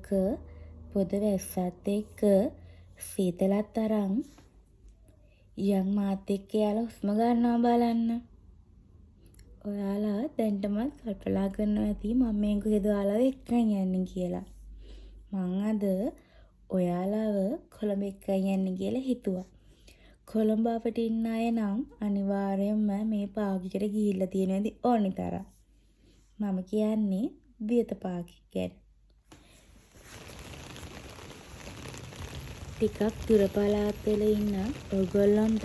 දවසක පොද වැස්සත් එක්ක සීතලත් අරන් යන් මාත් එක්ක යාලා හුස්ම ගන්නවා බලන්න. ඔයාලා දැන්ටමත් කල්පනා කරනවා ඇති මම මේ කොහෙද ඔයාලව එක්කන් යන්නේ කියලා. මං අද ඔයාලව කොළඹ එක්කන් යන්නේ කියලා හිතුවා. කොළඹ අපිට ඉන්න අය නම් අනිවාර්යයෙන්ම මේ පාර්කිකට ගිහිල්ලා තියෙනවද ඕනි තරම්. මම කියන්නේ වියත පාර්කික ගැන. ටිකක් දුර පළාත්වල ඉන්න ඔයගොල්ලන්ටත්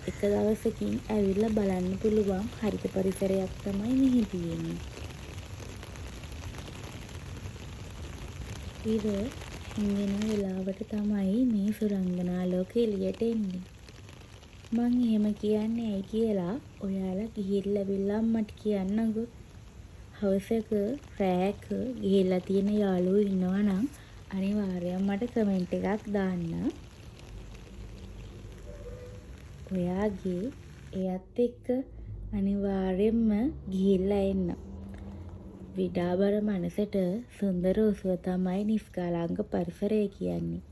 එක දවසකින් ඇවිල්ලා බලන්න පුළුවන් හරිත පරිසරයක් තමයි මෙහි තියෙන්නේ. ඉර හින්ගෙන වෙලාවට තමයි මේ සුරංගනා ලෝකෙ එළියට එන්නේ. මං එහෙම කියන්නේ ඇයි කියලා ඔයාලා ගිහිල්ලා මට කියන්නකෝ. හවසක රෑක ගිහිල්ලා තියෙන යාළුවෝ ඉන්නවා නම් අනිවාර්යයෙන් මට කමෙන්ට් එකක් දාන්න. ඔයාගේ එයත් එක්ක අනිවාර්යයෙන්ම ගිහිල්ලා එන්න. විඩාබර මනසට සුන්දර උසුව තමයි නිස්කලංක පරිසරය කියන්නේ.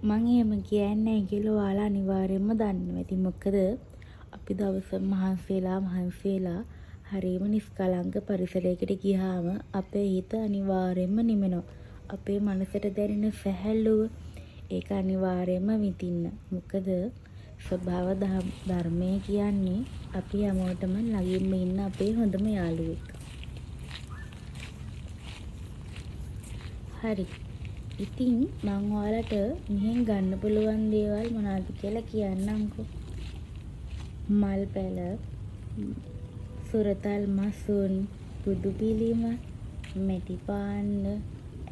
මං එහෙම කියන්නේ කියලා ඔයාලා අනිවාර්යයෙන්ම දන්නවා. ඉතින් මොකද අපි දවස මහන්සිලා හරියම නිස්කලංක පරිසරයකට ගියාම අපේ හිත අනිවාර්යයෙන්ම නිමෙනවා. අපේ මනසට දැනෙන සැහැල්ලුව ඒක අනිවාර්යයෙන්ම විඳින්න. මොකද ස්වභාව ධර්මය කියන්නේ අපි හැමෝටම ළඟින්ම ඉන්න අපේ හොඳම යාළුවෙක්. හරි. ඉතින් මම ඔයාලට මෙහෙන් ගන්න පුළුවන් දේවල් මොනවද කියලා කියන්නම්කෝ. මල් පැල, සුරතල් මසුන්, බුදු පිළිම, මෙටි පාන්න,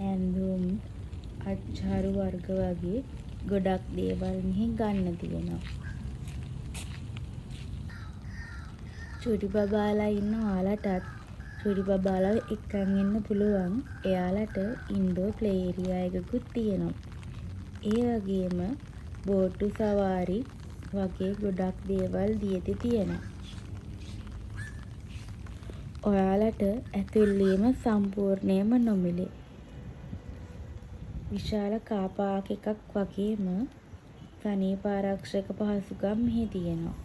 ඇඳුම්, අච්චාරු වර්ග වගේ ගොඩක් දේවල් මෙහි ගන්න තියෙනවා. චුටි බබාලා ඉන්න ඔයාලටත් චුටි බබාලා එක්කන් එන්න පුළුවන්. එයාලට ඉන්ඩෝ ප්ලේ ඒරියා එකකුත් තියෙනවා. ඒ වගේම බෝට්ටු සවාරි වගේ ගොඩක් දේවල් දීති තියෙනවා. ඔයාලට ඇතුල්වීම සම්පූර්ණයෙන්ම නොමිලේ. විශාල කාර් පාක් එකක් වගේම සනීප ආරක්ෂක පහසුකම් මෙහි තියෙනවා.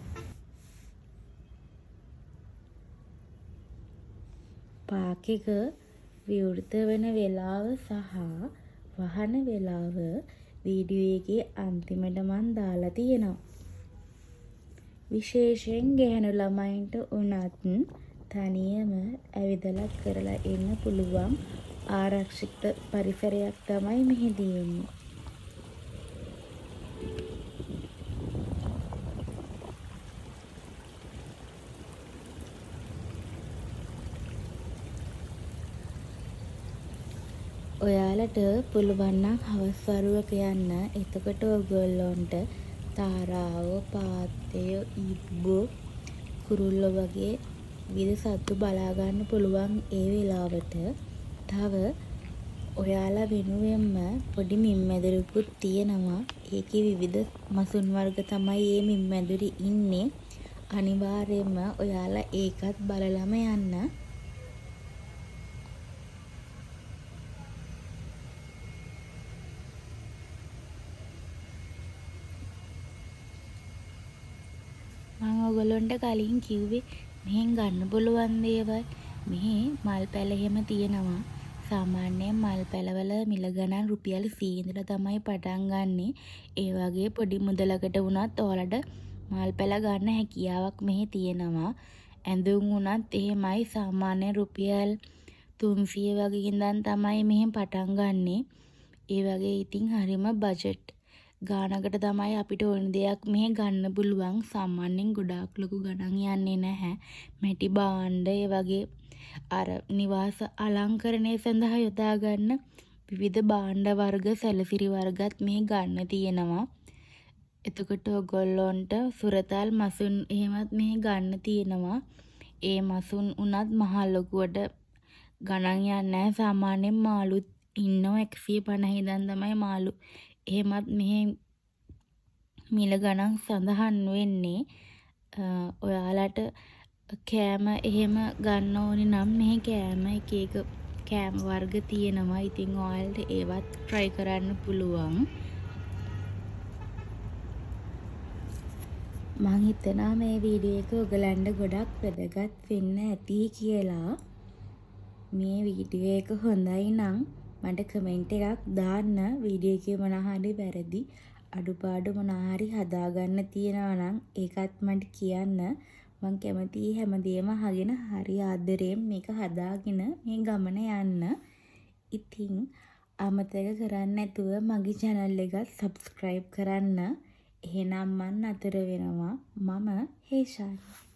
පාක් එක විවෘත වෙන වෙලාව සහ වහන වෙලාව වීඩියෝ එකේ අන්තිමට මන් දාලා තියෙනවා. විශේෂයෙන් ගැහැණු ළමයින්ට උනත් තනියම ඇවිදලා කරලා එන්න පුළුවන් ආරක්ෂිත පරිසරයක් තමයි මෙහි තියෙන්නේ. ඔයාලට පුළුවන් නම් හවස් වරුවක යන්න. එතකොට ඔයගොල්ලන්ට තාරාව, පාත්තය, ඉබ්බෝ, කුරුල්ලෝ වගේ විවිධ සත්තු බලා ගන්න පුළුවන් ඒ වෙලාවට. තව ඔයාලා වෙනුවෙන්ම පොඩි මින්මැදුරුකුත් තියෙනවා. ඒකේ විවිධ මසුන් වර්ග තමයි මේ මින්මැදුරේ ඉන්නේ. අනිවාර්යයෙන්ම ඔයාලා ඒකත් බලලම යන්න. මම ඔයගොල්ලන්ට කලින් කිව්වේ මෙහෙන් ගන්න පුළුවන් දේවල්. මෙහි මල් පැල එහෙම තියෙනවා. සාමාන්‍යයෙන් මල් පැලවල මිල ගණන් රුපියල් 100 ඉඳලා තමයි පටන් ගන්නෙ. ඒ වගේ පොඩි මුදලකට වුණත් ඔයාලට මල් පැල ගන්න හැකියාවක් මෙහි තියෙනවා. ඇඳුම් උනත් එහෙමයි සාමාන්‍ය රුපියල් 300 වගේ ඉඳන් තමයි මෙහෙන් පටන් ගන්නෙ. ඒ වගේ ඉතින් හරිම බජට් ගානකට තමයි අපිට ඕන දෙයක් මෙහෙ ගන්න පුළුවන්. සාමාන්‍යයෙන් ගොඩාක් ලොකු ගණන් යන්නේ නැහැ. මැටි භාණ්ඩ ඒ වගේ අර නිවාස අලංකරණය සඳහා යොදා ගන්න විවිධ භාණ්ඩ වර්ග සැලසිරි වර්ගත් මෙහි ගන්න තියෙනවා. එතකොට ඔයගොල්ලන්ට සුරතල් මසුන් එහෙමත් මෙහි ගන්න තියෙනවා. ඒ මසුන් උනත් මහ ලොකුවට ගණන් යන්නේ නැහැ. සාමාන්‍යයෙන් මාළුත් ඉන්නවා 150 ඉඳන් තමයි මාළු එහෙමත් මෙහි මිල ගණන් සඳහන් වෙන්නේ. ඔයාලට කෑම එහෙම ගන්න ඕනි නම් මෙහි කෑම එක කෑම වර්ග තියෙනවා. ඉතින් ඔයාලට ඒවත් try කරන්න පුළුවන්. මං හිතනවා මේ වීඩියෝ එක ඔයගලන්ට ගොඩක් වැදගත් වෙන්න ඇති කියලා. මේ වීඩියෝ එක හොඳයි නම් මට කමෙන්ට් එකක් දාන්න. වීඩියෝ එකේ මොනවා හරි වැරදි අඩුපාඩු මොනවා හරි හදාගන්න තියෙනවා නම් ඒකත් මට කියන්න. මං කැමතියි හැමදේම අහගෙන හරි ආදරයෙන් මේක හදාගෙන මේ ගමන යන්න. ඉතින් අමතක කරන්නේ නැතුව මගේ channel එක subscribe කරන්න. එහෙනම් මං නතර වෙනවා. මම හේෂානි.